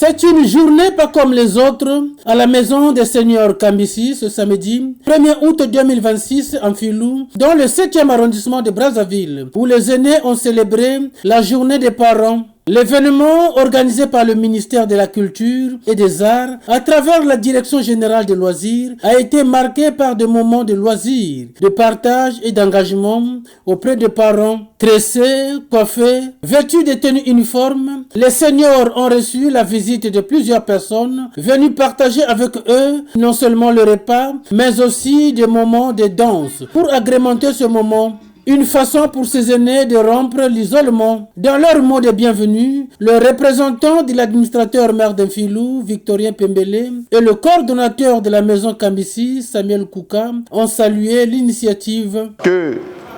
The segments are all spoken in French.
C'est une journée pas comme les autres à la maison des seigneurs Kambissi ce samedi 1er août 2026 en Filou, dans le 7e arrondissement de Brazzaville, où les aînés ont célébré la journée des parents. L'événement, organisé par le ministère de la Culture et des Arts à travers la Direction générale des loisirs, a été marqué par des moments de loisirs, de partage et d'engagement auprès des parents. Tressés, coiffés, vêtus de tenues uniformes, les seniors ont reçu la visite de plusieurs personnes venues partager avec eux non seulement le repas, mais aussi des moments de danse pour agrémenter ce moment. Une façon pour ces aînés de rompre l'isolement. Dans leur mot de bienvenue, le représentant de l'administrateur maire d'Infilou, Victorien Pembele, et le coordonnateur de la maison Kambissi, Samuel Kouka, ont salué l'initiative. Que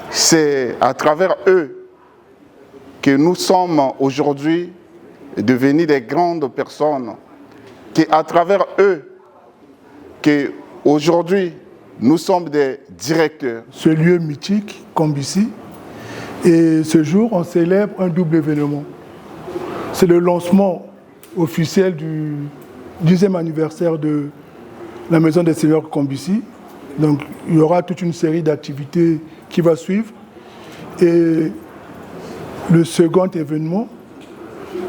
c'est à travers eux que nous sommes aujourd'hui devenus des grandes personnes, qu'à travers eux que aujourd'hui nous sommes des directeurs. Ce lieu mythique, Kambissi, et ce jour, on célèbre un double événement. C'est le lancement officiel du 10e anniversaire de la Maison des Seigneurs Kambissi. Donc, il y aura toute une série d'activités qui va suivre. Et le second événement,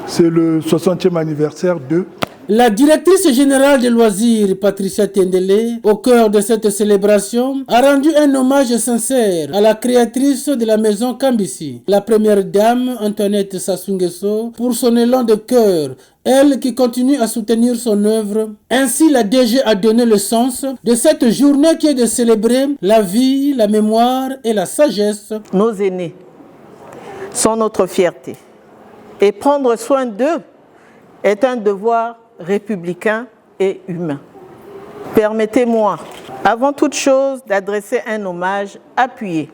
c'est le 60e anniversaire de... La directrice générale des loisirs, Patricia Tendele, au cœur de cette célébration, a rendu un hommage sincère à la créatrice de la maison Kambissi, la première dame Antoinette Sassou Nguesso, pour son élan de cœur, elle qui continue à soutenir son œuvre. Ainsi, la DG a donné le sens de cette journée qui est de célébrer la vie, la mémoire et la sagesse. Nos aînés sont notre fierté et prendre soin d'eux est un devoir républicain et humain. Permettez-moi, avant toute chose, d'adresser un hommage appuyé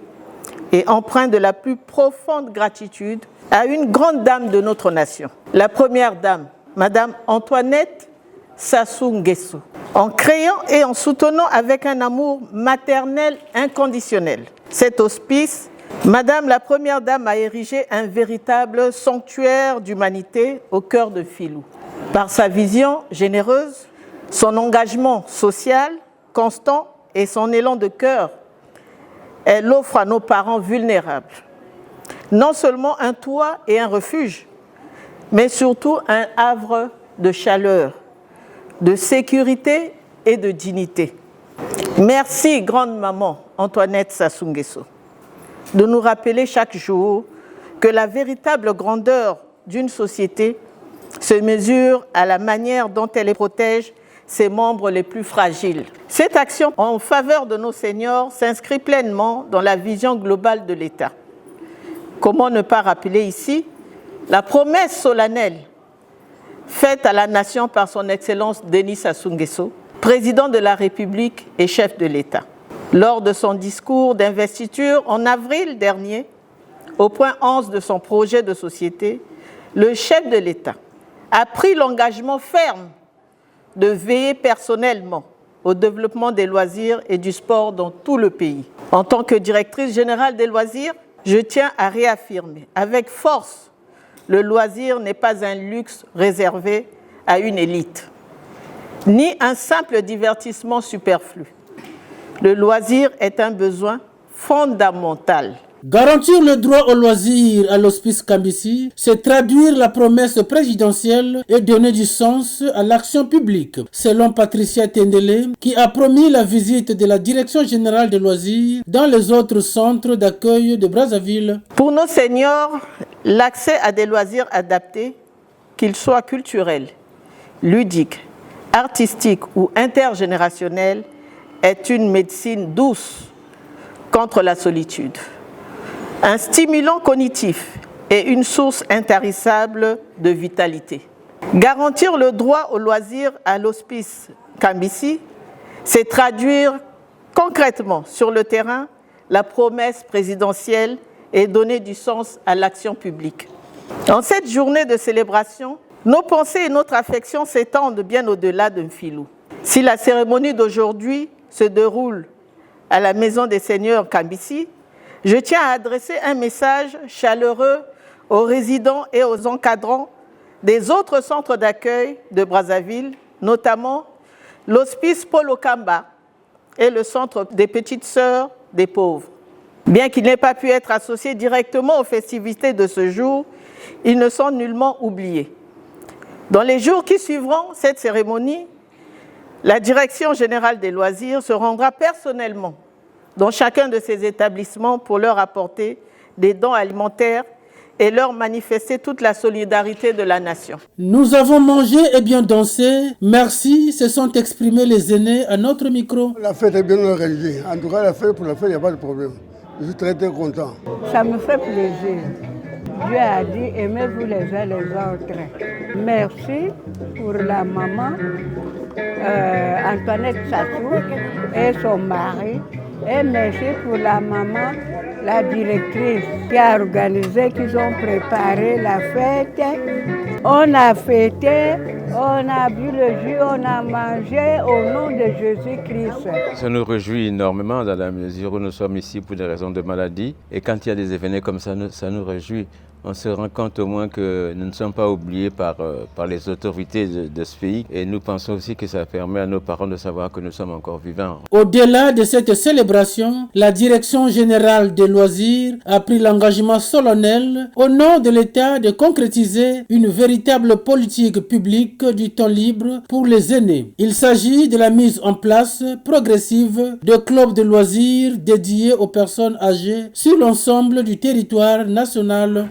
et empreint de la plus profonde gratitude à une grande dame de notre nation, la première dame, Madame Antoinette Sassou Nguesso, en créant et en soutenant avec un amour maternel inconditionnel cet hospice. Madame la première dame a érigé un véritable sanctuaire d'humanité au cœur de Filou. Par sa vision généreuse, son engagement social constant et son élan de cœur, elle offre à nos parents vulnérables non seulement un toit et un refuge, mais surtout un havre de chaleur, de sécurité et de dignité. Merci, grande maman Antoinette Sassou Nguesso, de nous rappeler chaque jour que la véritable grandeur d'une société se mesure à la manière dont elle protège ses membres les plus fragiles. Cette action en faveur de nos seniors s'inscrit pleinement dans la vision globale de l'État. Comment ne pas rappeler ici la promesse solennelle faite à la nation par son Excellence Denis Sassou Nguesso, président de la République et chef de l'État. Lors de son discours d'investiture en avril dernier, au point 11 de son projet de société, le chef de l'État a pris l'engagement ferme de veiller personnellement au développement des loisirs et du sport dans tout le pays. En tant que directrice générale des loisirs, je tiens à réaffirmer avec force, le loisir n'est pas un luxe réservé à une élite, ni un simple divertissement superflu. Le loisir est un besoin fondamental. Garantir le droit au loisir à l'hospice Kambissi, c'est traduire la promesse présidentielle et donner du sens à l'action publique, selon Patricia Tendele, qui a promis la visite de la Direction générale des loisirs dans les autres centres d'accueil de Brazzaville. Pour nos seniors, l'accès à des loisirs adaptés, qu'ils soient culturels, ludiques, artistiques ou intergénérationnels, est une médecine douce contre la solitude. Un stimulant cognitif et une source intarissable de vitalité. Garantir le droit au loisir à l'hospice Kambissi, c'est traduire concrètement sur le terrain la promesse présidentielle et donner du sens à l'action publique. En cette journée de célébration, nos pensées et notre affection s'étendent bien au-delà d'un filou. Si la cérémonie d'aujourd'hui se déroule à la Maison des Seigneurs Kambissi, je tiens à adresser un message chaleureux aux résidents et aux encadrants des autres centres d'accueil de Brazzaville, notamment l'hospice Paul Okamba et le centre des Petites Sœurs des Pauvres. Bien qu'il n'ait pas pu être associé directement aux festivités de ce jour, ils ne sont nullement oubliés. Dans les jours qui suivront cette cérémonie, la Direction générale des loisirs se rendra personnellement dans chacun de ces établissements pour leur apporter des dons alimentaires et leur manifester toute la solidarité de la nation. Nous avons mangé et bien dansé. Merci, se sont exprimés les aînés à notre micro. La fête est bien organisée. En tout cas, la fête, pour la fête, il n'y a pas de problème. Je suis très content. Ça me fait plaisir. Dieu a dit, aimez-vous les uns les autres. Merci pour la maman Antoinette Sassou et son mari. Et merci pour la maman, la directrice qui a organisé, qui ont préparé la fête. On a fêté, on a bu le jus, on a mangé au nom de Jésus-Christ. Ça nous réjouit énormément dans la mesure où nous sommes ici pour des raisons de maladie. Et quand il y a des événements comme ça nous réjouit. On se rend compte au moins que nous ne sommes pas oubliés par les autorités de ce pays. Et nous pensons aussi que ça permet à nos parents de savoir que nous sommes encore vivants. Au-delà de cette célébration, la Direction générale des loisirs a pris l'engagement solennel au nom de l'État de concrétiser une véritable politique publique du temps libre pour les aînés. Il s'agit de la mise en place progressive de clubs de loisirs dédiés aux personnes âgées sur l'ensemble du territoire national.